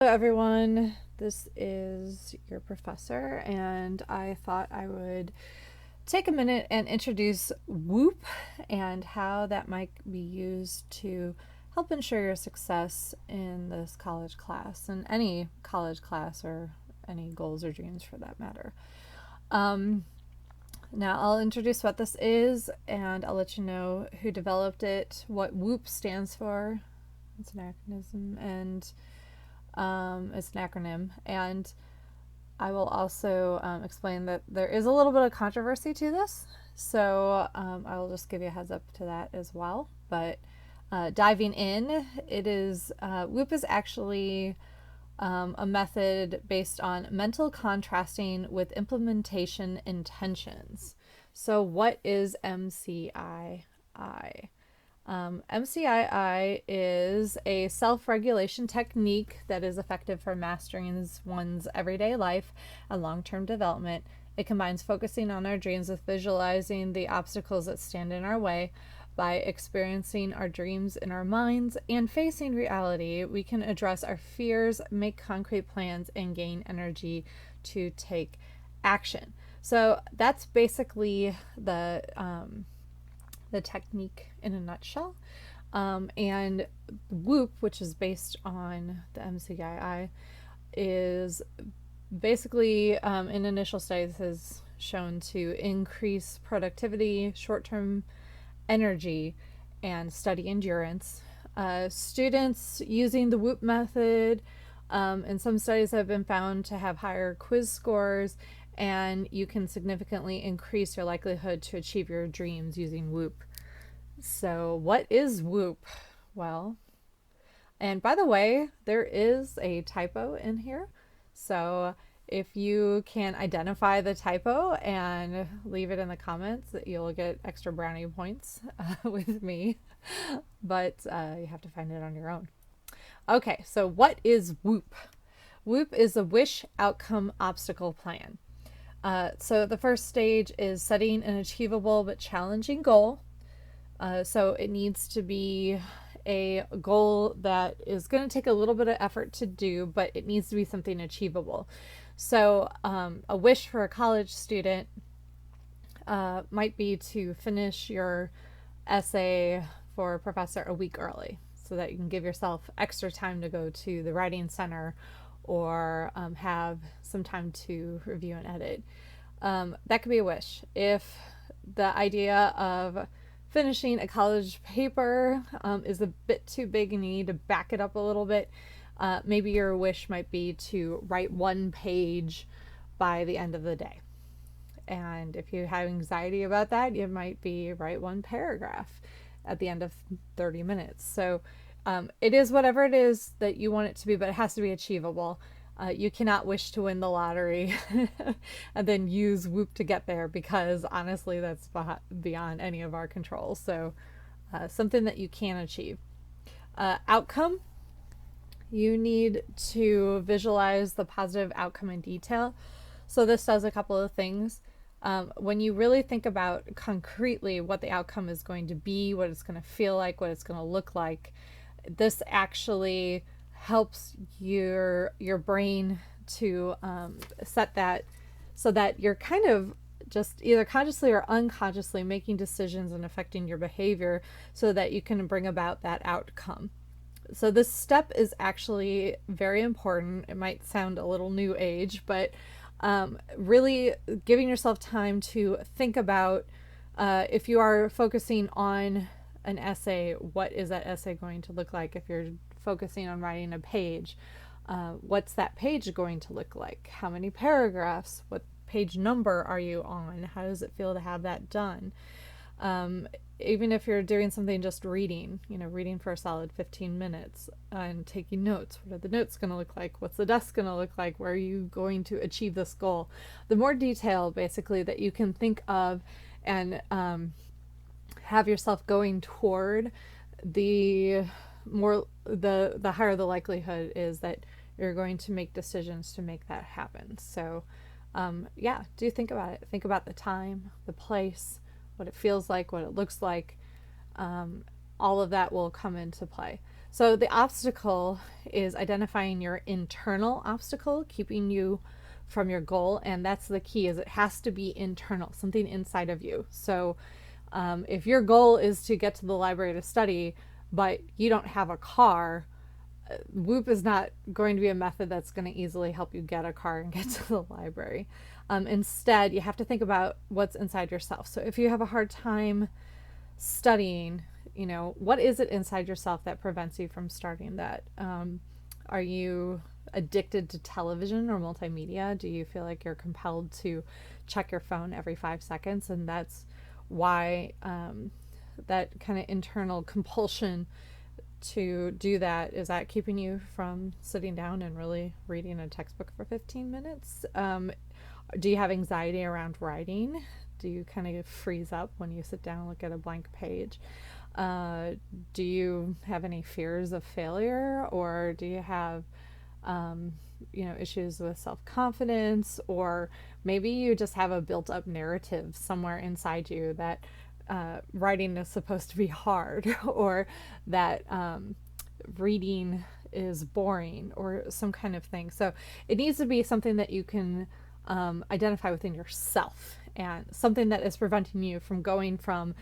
Hello everyone, this is your professor, and I thought I would take a minute and introduce WOOP and how that might be used to help ensure your success in this college class, and any college class or any goals or dreams for that matter. Um, Now I'll introduce what this is, and I'll let you know who developed it, what WOOP stands for. It's an acronym, and it's an acronym, and I will also explain that there is a little bit of controversy to this, so I will just give you a heads up to that as well. But diving in, it is WOOP is actually a method based on mental contrasting with implementation intentions. So, what is MCII? MCII is a self regulation technique that is effective for mastering one's everyday life and long term development. It combines focusing on our dreams with visualizing the obstacles that stand in our way. By experiencing our dreams in our minds and facing reality, we can address our fears, make concrete plans, and gain energy to take action. So that's basically the technique in a nutshell. And WOOP, which is based on the MCII, is basically in initial studies has shown to increase productivity, short-term energy, and study endurance. Students using the WOOP method in some studies have been found to have higher quiz scores, and you can significantly increase your likelihood to achieve your dreams using WOOP. So, what is WOOP? Well, and by the way, there is a typo in here. So, if you can identify the typo and leave it in the comments, you'll get extra brownie points with me. But you have to find it on your own. Okay, so what is WOOP? WOOP is a wish outcome obstacle plan. So the first stage is setting an achievable but challenging goal. So it needs to be a goal that is going to take a little bit of effort to do, but it needs to be something achievable. So a wish for a college student might be to finish your essay for a professor a week early so that you can give yourself extra time to go to the writing center or have some time to review and edit. That could be a wish. If the idea of finishing a college paper is a bit too big and you need to back it up a little bit, maybe your wish might be to write one page by the end of the day. And if you have anxiety about that, you might be write one paragraph at the end of 30 minutes. So it is whatever it is that you want it to be, but it has to be achievable. You cannot wish to win the lottery and then use WOOP to get there, because honestly, that's beyond any of our control. So something that you can achieve. Outcome, you need to visualize the positive outcome in detail. So this does a couple of things. When you really think about concretely what the outcome is going to be, what it's going to feel like, what it's going to look like, this actually helps your brain to set that so that you're kind of just either consciously or unconsciously making decisions and affecting your behavior so that you can bring about that outcome. So this step is actually very important. It might sound a little new age, but really giving yourself time to think about if you are focusing on an essay, what is that essay going to look like? If you're focusing on writing a page, what's that page going to look like? How many paragraphs? What page number are you on? How does it feel to have that done? Even if you're doing something just reading, reading for a solid 15 minutes and taking notes, what are the notes going to look like? What's the desk going to look like? Where are you going to achieve this goal? The more detail, basically, that you can think of and have yourself going toward, the higher the likelihood is that you're going to make decisions to make that happen. So do think about it. Think about the time, the place, what it feels like, what it looks like. All of that will come into play. So the obstacle is identifying your internal obstacle, keeping you from your goal, and that's the key. Is it has to be internal, something inside of you. So if your goal is to get to the library to study, but you don't have a car, WOOP is not going to be a method that's going to easily help you get a car and get to the library. Instead, you have to think about what's inside yourself. So if you have a hard time studying, what is it inside yourself that prevents you from starting that? Are you addicted to television or multimedia? Do you feel like you're compelled to check your phone every 5 seconds? And that's why that kind of internal compulsion to do that, is that keeping you from sitting down and really reading a textbook for 15 minutes? Do you have anxiety around writing? Do you kind of freeze up when you sit down and look at a blank page? Do you have any fears of failure, or do you have issues with self-confidence, or maybe you just have a built-up narrative somewhere inside you that writing is supposed to be hard, or that reading is boring, or some kind of thing. So it needs to be something that you can identify within yourself, and something that is preventing you from going from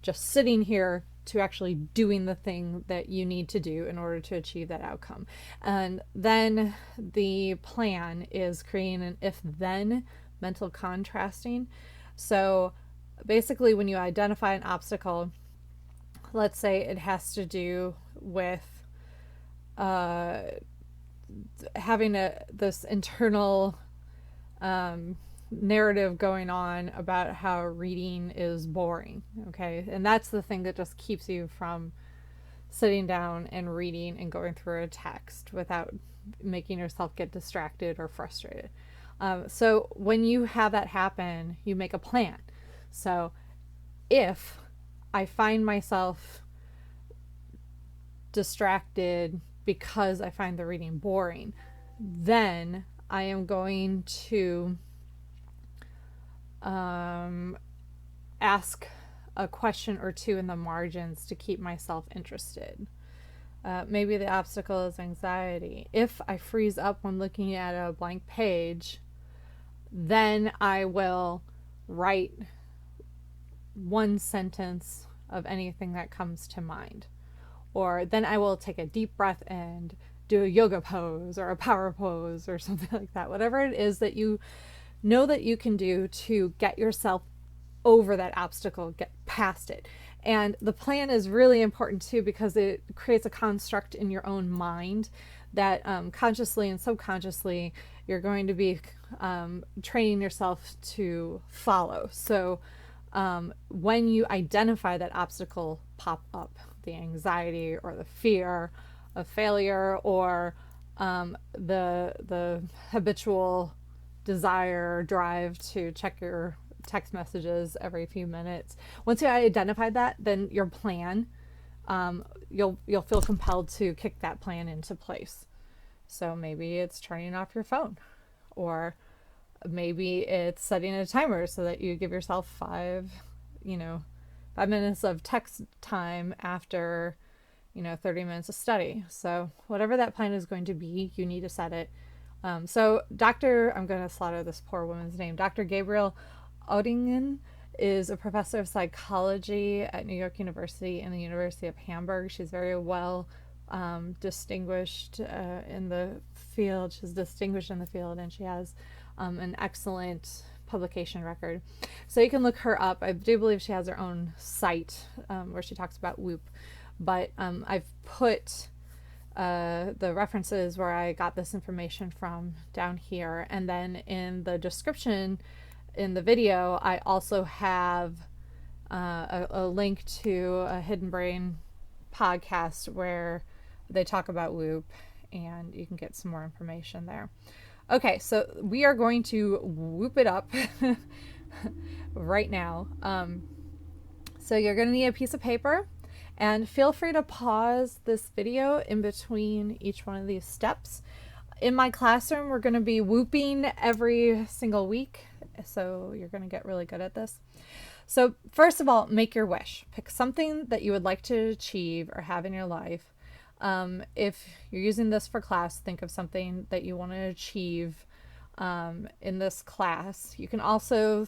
just sitting here to actually doing the thing that you need to do in order to achieve that outcome. And then the plan is creating an if-then mental contrasting. So basically, when you identify an obstacle, let's say it has to do with having this internal narrative going on about how reading is boring, okay? And that's the thing that just keeps you from sitting down and reading and going through a text without making yourself get distracted or frustrated. So when you have that happen, you make a plan. So if I find myself distracted because I find the reading boring, then I am going to ask a question or two in the margins to keep myself interested. Maybe the obstacle is anxiety. If I freeze up when looking at a blank page, then I will write one sentence of anything that comes to mind. Or then I will take a deep breath and do a yoga pose or a power pose or something like that. Whatever it is that you know that you can do to get yourself over that obstacle, get past it. And the plan is really important too, because it creates a construct in your own mind that consciously and subconsciously you're going to be training yourself to follow. So when you identify that obstacle pop up, the anxiety or the fear of failure, or the habitual desire or drive to check your text messages every few minutes. Once you identify that, then your plan, you'll feel compelled to kick that plan into place. So maybe it's turning off your phone, or maybe it's setting a timer so that you give yourself 5 minutes of text time after 30 minutes of study. So whatever that plan is going to be, you need to set it. I'm going to slaughter this poor woman's name. Dr. Gabriele Oettingen is a professor of psychology at New York University and the University of Hamburg. She's very well distinguished in the field. She's distinguished in the field, and she has an excellent publication record. So you can look her up. I do believe she has her own site where she talks about WOOP. But I've put the references where I got this information from down here. And then in the description in the video, I also have a link to a Hidden Brain podcast where they talk about WOOP, and you can get some more information there. Okay, so we are going to WOOP it up right now. So you're going to need a piece of paper, and feel free to pause this video in between each one of these steps. In my classroom, we're going to be WOOPing every single week, so you're going to get really good at this. So first of all, make your wish. Pick something that you would like to achieve or have in your life. If you're using this for class, think of something that you want to achieve in this class. You can also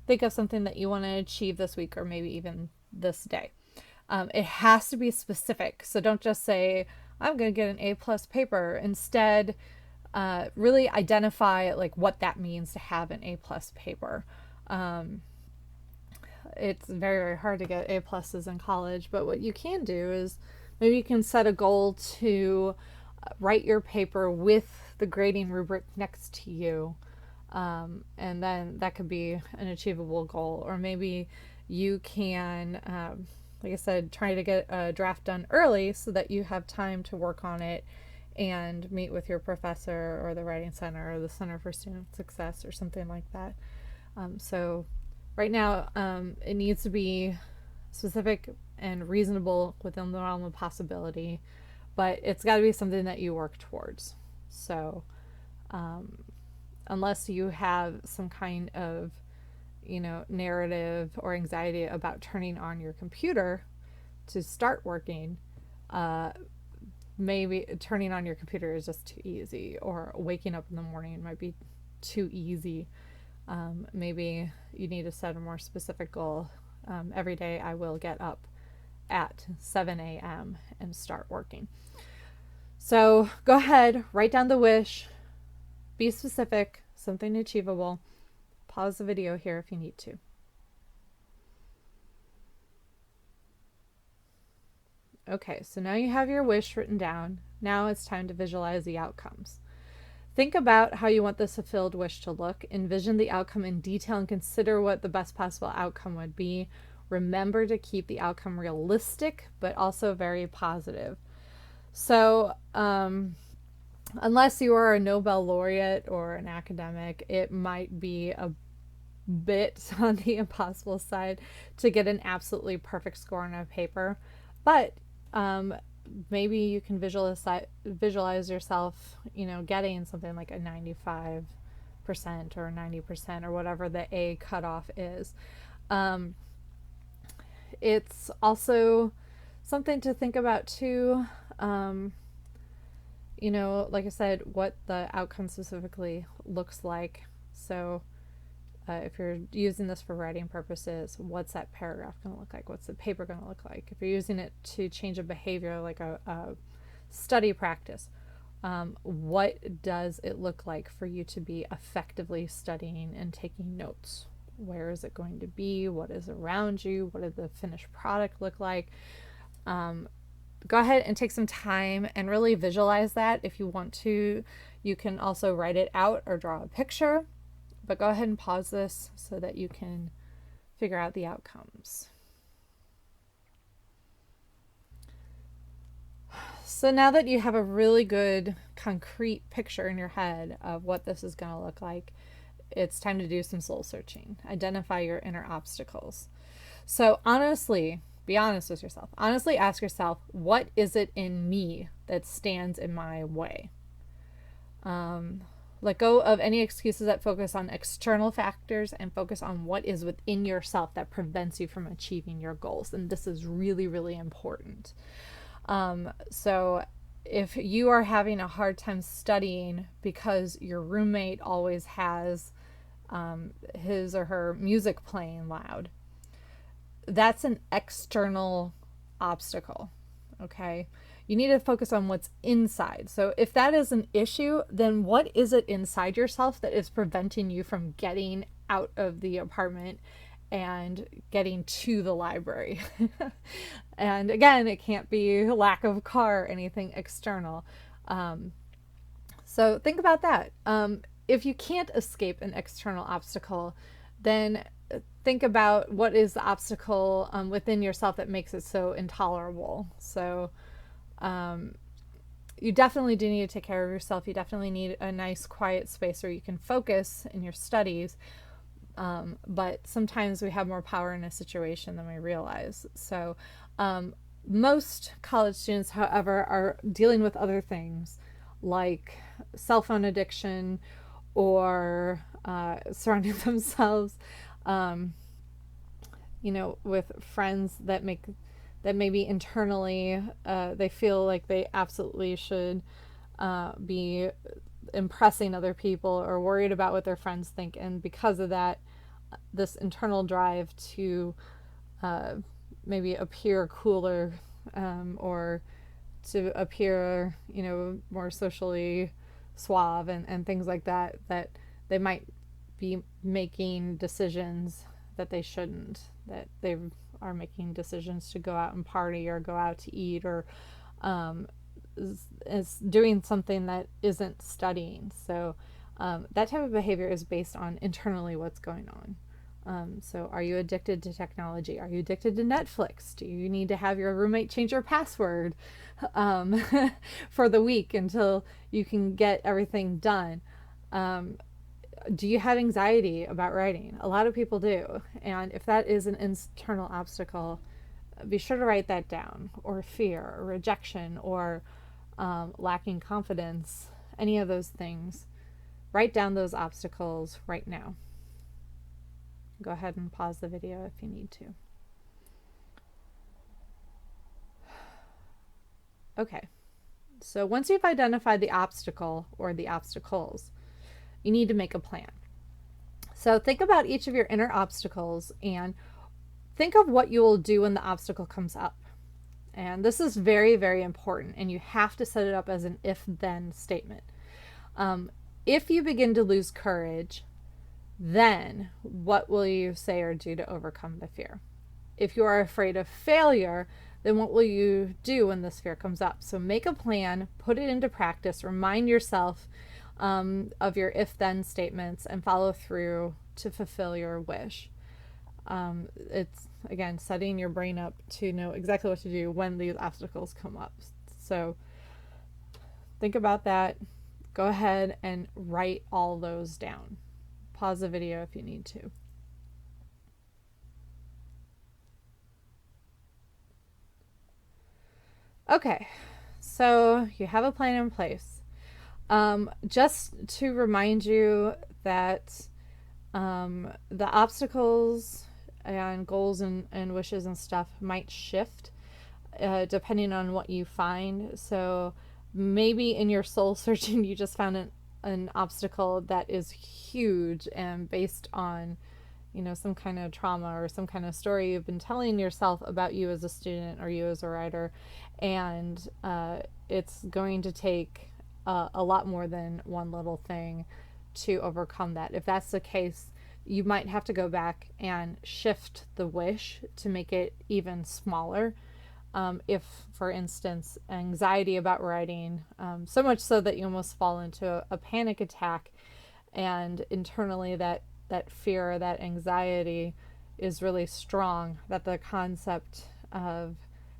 think of something that you want to achieve this week or maybe even this day. It has to be specific. So don't just say, I'm going to get an A plus paper. Instead, really identify like what that means to have an A plus paper. It's very, very hard to get A pluses in college, but what you can do is maybe you can set a goal to write your paper with the grading rubric next to you. And then that could be an achievable goal. Or maybe you can, like I said, try to get a draft done early so that you have time to work on it and meet with your professor or the writing center or the Center for Student Success or something like that. So right now, it needs to be specific and reasonable within the realm of possibility, but it's got to be something that you work towards. So unless you have some kind of narrative or anxiety about turning on your computer to start working, maybe turning on your computer is just too easy, or waking up in the morning might be too easy. Maybe you need to set a more specific goal. Every day I will get up at 7 a.m. and start working. So go ahead, write down the wish, be specific, something achievable. Pause the video here if you need to. Okay, so now you have your wish written down. Now it's time to visualize the outcomes. Think about how you want this fulfilled wish to look. Envision the outcome in detail and consider what the best possible outcome would be. Remember to keep the outcome realistic, but also very positive. So, unless you are a Nobel laureate or an academic, it might be a bit on the impossible side to get an absolutely perfect score on a paper. But maybe you can visualize yourself, getting something like a 95% or 90% or whatever the A cutoff is. It's also something to think about too. Like I said, what the outcome specifically looks like. So if you're using this for writing purposes, what's that paragraph going to look like? What's the paper going to look like? If you're using it to change a behavior like a study practice, what does it look like for you to be effectively studying and taking notes? Where is it going to be? What is around you? What does the finished product look like? Go ahead and take some time and really visualize that. If you want to, you can also write it out or draw a picture. But go ahead and pause this so that you can figure out the outcomes. So now that you have a really good concrete picture in your head of what this is going to look like, it's time to do some soul searching. Identify your inner obstacles. So honestly, be honest with yourself. Honestly ask yourself, what is it in me that stands in my way? Let go of any excuses that focus on external factors and focus on what is within yourself that prevents you from achieving your goals. And this is really, really important. So if you are having a hard time studying because your roommate always has his or her music playing loud, that's an external obstacle. Okay. You need to focus on what's inside. So if that is an issue, then what is it inside yourself that is preventing you from getting out of the apartment and getting to the library? And again, it can't be lack of car or anything external. So think about that. If you can't escape an external obstacle, then think about what is the obstacle within yourself that makes it so intolerable. So you definitely do need to take care of yourself. You definitely need a nice quiet space where you can focus in your studies. But sometimes we have more power in a situation than we realize. So most college students, however, are dealing with other things like cell phone addiction or surrounding themselves with friends that make that maybe internally they feel like they absolutely should be impressing other people or worried about what their friends think. And because of that, this internal drive to maybe appear cooler or to appear, more socially suave and things like that, that they might be making decisions that they shouldn't, that they are making decisions to go out and party or go out to eat or is doing something that isn't studying. So that type of behavior is based on internally what's going on. So are you addicted to technology? Are you addicted to Netflix? Do you need to have your roommate change your password for the week until you can get everything done? Do you have anxiety about writing? A lot of people do. And if that is an internal obstacle, be sure to write that down. Or fear, or rejection, or lacking confidence, any of those things. Write down those obstacles right now. Go ahead and pause the video if you need to. Okay, so once you've identified the obstacle or the obstacles, you need to make a plan. So think about each of your inner obstacles and think of what you will do when the obstacle comes up. And this is very, very important, and you have to set it up as an if-then statement. If you begin to lose courage, then what will you say or do to overcome the fear? If you are afraid of failure, then what will you do when this fear comes up? So make a plan, put it into practice, remind yourself of your if-then statements, and follow through to fulfill your wish. It's, again, setting your brain up to know exactly what to do when these obstacles come up. So think about that. Go ahead and write all those down. Pause the video if you need to. Okay, so you have a plan in place. Just to remind you that the obstacles and goals and wishes and stuff might shift depending on what you find. So maybe in your soul searching you just found an obstacle that is huge and based on some kind of trauma or some kind of story you've been telling yourself about you as a student or you as a writer, and it's going to take a lot more than one little thing to overcome that. If that's the case, you might have to go back and shift the wish to make it even smaller. If, for instance, anxiety about writing, so much so that you almost fall into a panic attack, and internally that fear, that anxiety is really strong, that the concept of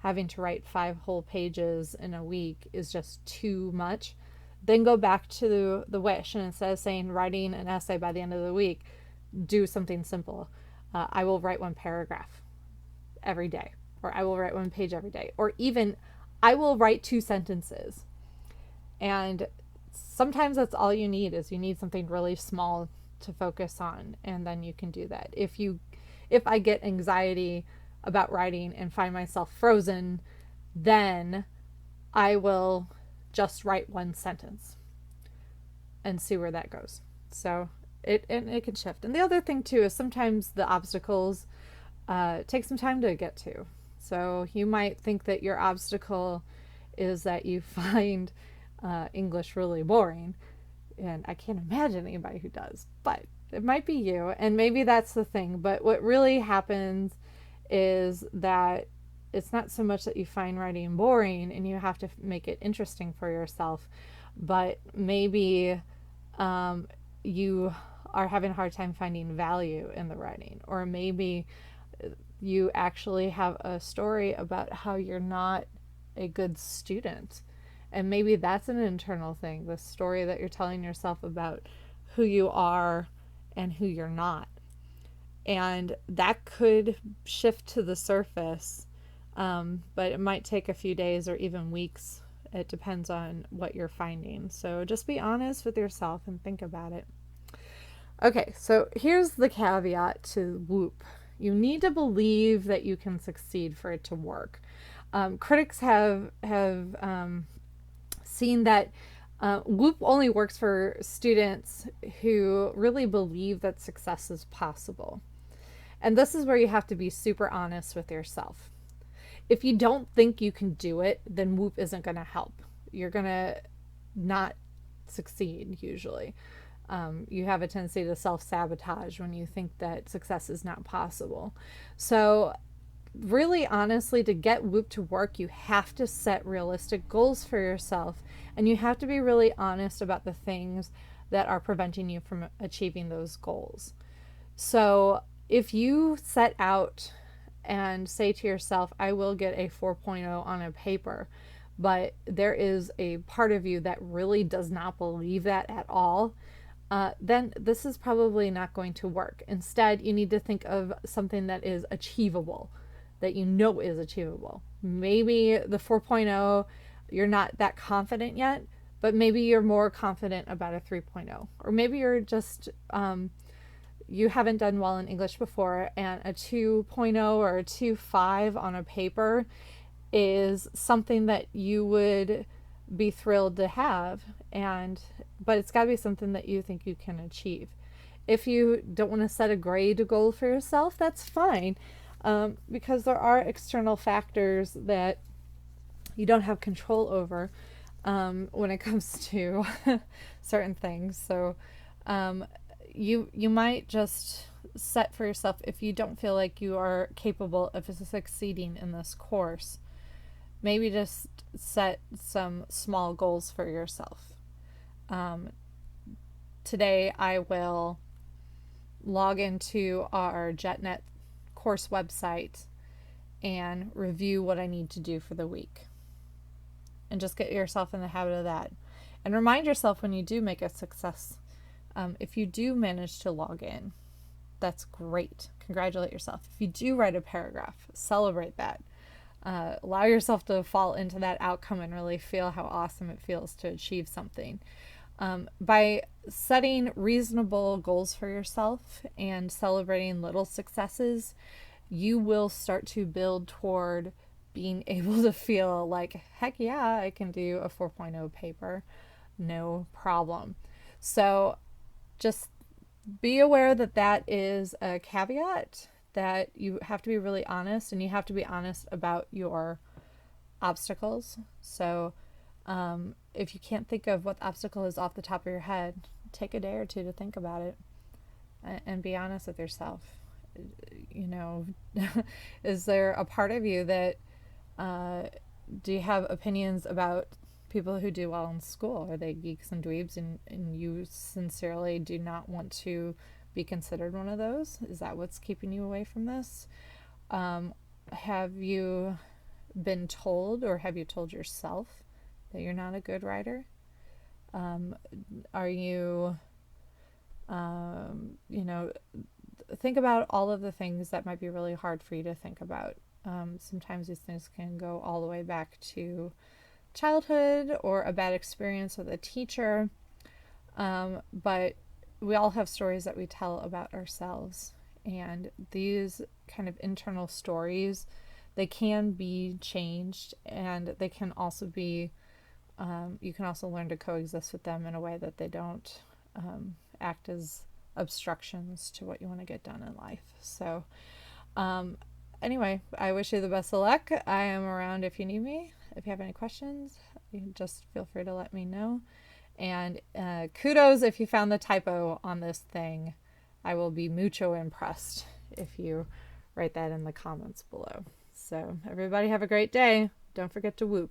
having to write 5 whole pages in a week is just too much, then go back to the wish, and instead of saying writing an essay by the end of the week, do something simple. I will write 1 paragraph every day, or I will write 1 page every day, or even I will write 2 sentences. And sometimes that's all you need, is you need something really small to focus on, and then you can do that. If I get anxiety about writing and find myself frozen, then I will just write 1 sentence and see where that goes. So it can shift. And the other thing too is sometimes the obstacles take some time to get to. So you might think that your obstacle is that you find English really boring, and I can't imagine anybody who does, but it might be you, and maybe that's the thing. But what really happens is that it's not so much that you find writing boring and you have to make it interesting for yourself, but maybe you are having a hard time finding value in the writing, or maybe you actually have a story about how you're not a good student, and maybe that's an internal thing, the story that you're telling yourself about who you are and who you're not. And that could shift to the surface, but it might take a few days or even weeks. It depends on what you're finding. So just be honest with yourself and think about it. Okay, so here's the caveat to WOOP. You need to believe that you can succeed for it to work. Critics have seen that WOOP only works for students who really believe that success is possible. And this is where you have to be super honest with yourself. If you don't think you can do it, then WOOP isn't going to help. You're going to not succeed usually. You have a tendency to self-sabotage when you think that success is not possible. So really honestly, to get WOOP to work, you have to set realistic goals for yourself, and you have to be really honest about the things that are preventing you from achieving those goals. So if you set out and say to yourself, I will get a 4.0 on a paper, but there is a part of you that really does not believe that at all, then this is probably not going to work. Instead, you need to think of something that is achievable, that you know is achievable. Maybe the 4.0, you're not that confident yet, but maybe you're more confident about a 3.0. Or maybe you're just, you haven't done well in English before, and a 2.0 or a 2.5 on a paper is something that you would be thrilled to have, but it's got to be something that you think you can achieve. If you don't want to set a grade goal for yourself, that's fine, because there are external factors that you don't have control over when it comes to certain things. So you might just set for yourself, if you don't feel like you are capable of succeeding in this course, maybe just set some small goals for yourself. Today I will log into our JetNet course website and review what I need to do for the week. And just get yourself in the habit of that. And remind yourself when you do make a success. If you do manage to log in, that's great. Congratulate yourself. If you do write a paragraph, celebrate that. Allow yourself to fall into that outcome and really feel how awesome it feels to achieve something. By setting reasonable goals for yourself and celebrating little successes, you will start to build toward being able to feel like, heck yeah, I can do a 4.0 paper, no problem. So just be aware that that is a caveat, that you have to be really honest, and you have to be honest about your obstacles. So if you can't think of what the obstacle is off the top of your head, take a day or two to think about it and be honest with yourself. You know, is there a part of you that do you have opinions about people who do well in school? Are they geeks and dweebs, and you sincerely do not want to be considered one of those? Is that what's keeping you away from this? Have you been told, or have you told yourself, that you're not a good writer? Are you, think about all of the things that might be really hard for you to think about. Sometimes these things can go all the way back to childhood or a bad experience with a teacher. But we all have stories that we tell about ourselves. And these kind of internal stories, they can be changed, and they can also be, you can also learn to coexist with them in a way that they don't act as obstructions to what you want to get done in life. So anyway, I wish you the best of luck. I am around if you need me. If you have any questions, you can just feel free to let me know. And kudos if you found the typo on this thing. I will be mucho impressed if you write that in the comments below. So everybody have a great day. Don't forget to WOOP.